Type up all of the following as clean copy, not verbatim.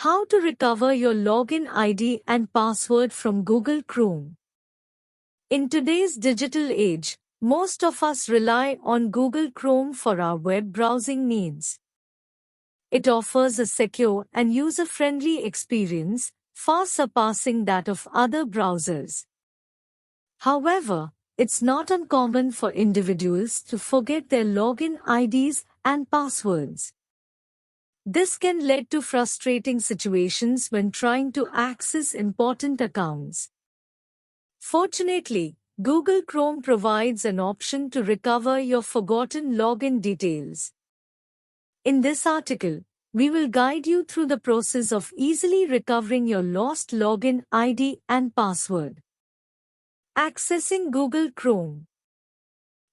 How to recover your login ID and password from Google Chrome. In today's digital age, most of us rely on Google Chrome for our web browsing needs. It offers a secure and user-friendly experience, far surpassing that of other browsers. However, it's not uncommon for individuals to forget their login IDs and passwords. This can lead to frustrating situations when trying to access important accounts. Fortunately, Google Chrome provides an option to recover your forgotten login details. In this article, we will guide you through the process of easily recovering your lost login ID and password. Accessing Google Chrome.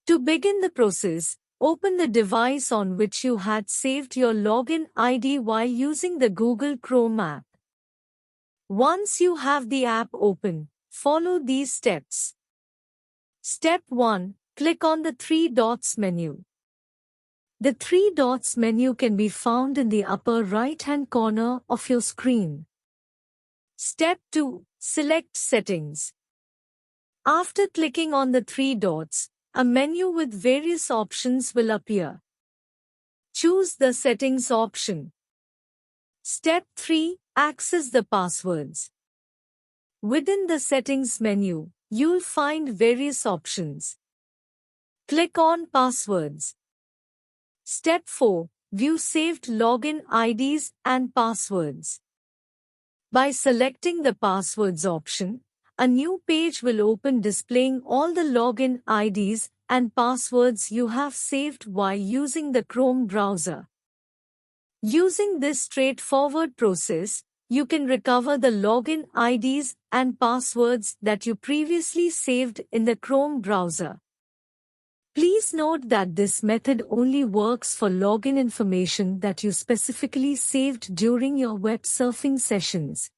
To begin the process, open the device on which you had saved your login ID while using the Google Chrome app. Once you have the app open, follow these steps. Step 1. Click on the three dots menu. The three dots menu can be found in the upper right-hand corner of your screen. Step 2. Select Settings. After clicking on the three dots, a menu with various options will appear. Choose the Settings option. Step 3. Access the passwords. Within the Settings menu, you'll find various options. Click on Passwords. Step 4. View saved login IDs and passwords. By selecting the Passwords option, a new page will open displaying all the login IDs and passwords you have saved while using the Chrome browser. Using this straightforward process, you can recover the login IDs and passwords that you previously saved in the Chrome browser. Please note that this method only works for login information that you specifically saved during your web surfing sessions.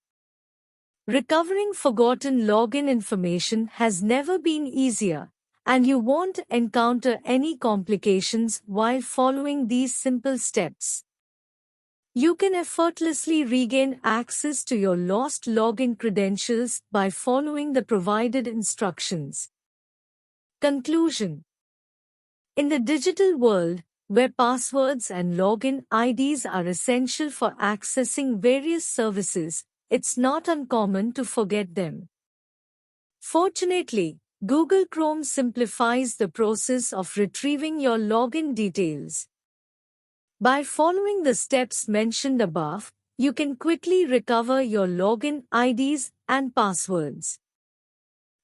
Recovering forgotten login information has never been easier, and you won't encounter any complications while following these simple steps. You can effortlessly regain access to your lost login credentials by following the provided instructions. Conclusion. In the digital world, where passwords and login IDs are essential for accessing various services, it's not uncommon to forget them. Fortunately, Google Chrome simplifies the process of retrieving your login details. By following the steps mentioned above, you can quickly recover your login IDs and passwords.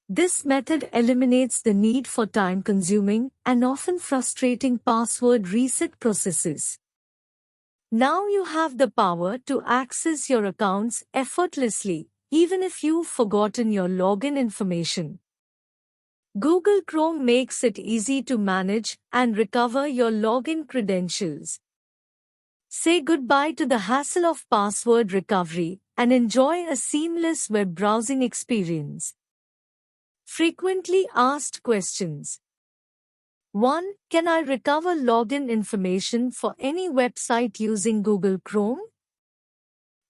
This method eliminates the need for time-consuming and often frustrating password reset processes. Now you have the power to access your accounts effortlessly, even if you've forgotten your login information. Google Chrome makes it easy to manage and recover your login credentials. Say goodbye to the hassle of password recovery and enjoy a seamless web browsing experience. Frequently asked questions. 1. Can I recover login information for any website using Google Chrome?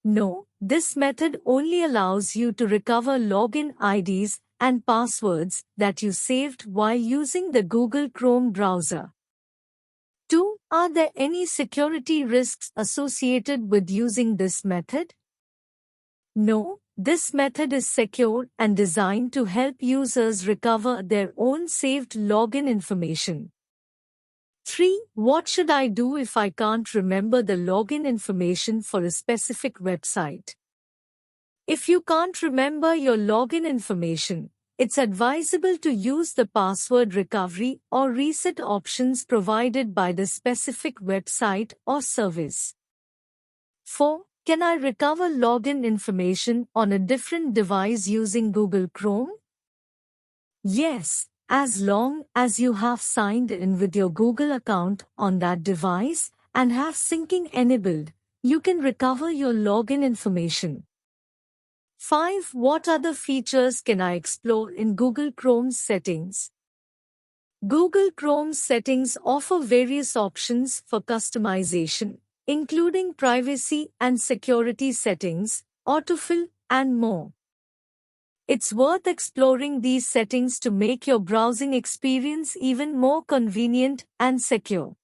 No, this method only allows you to recover login IDs and passwords that you saved while using the Google Chrome browser. 2. Are there any security risks associated with using this method? No, this method is secure and designed to help users recover their own saved login information. 3. What should I do if I can't remember the login information for a specific website? If you can't remember your login information, it's advisable to use the password recovery or reset options provided by the specific website or service. 4. Can I recover login information on a different device using Google Chrome? Yes, as long as you have signed in with your Google account on that device and have syncing enabled, you can recover your login information. 5. What other features can I explore in Google Chrome's settings? Google Chrome's settings offer various options for customization, including privacy and security settings, autofill, and more. It's worth exploring these settings to make your browsing experience even more convenient and secure.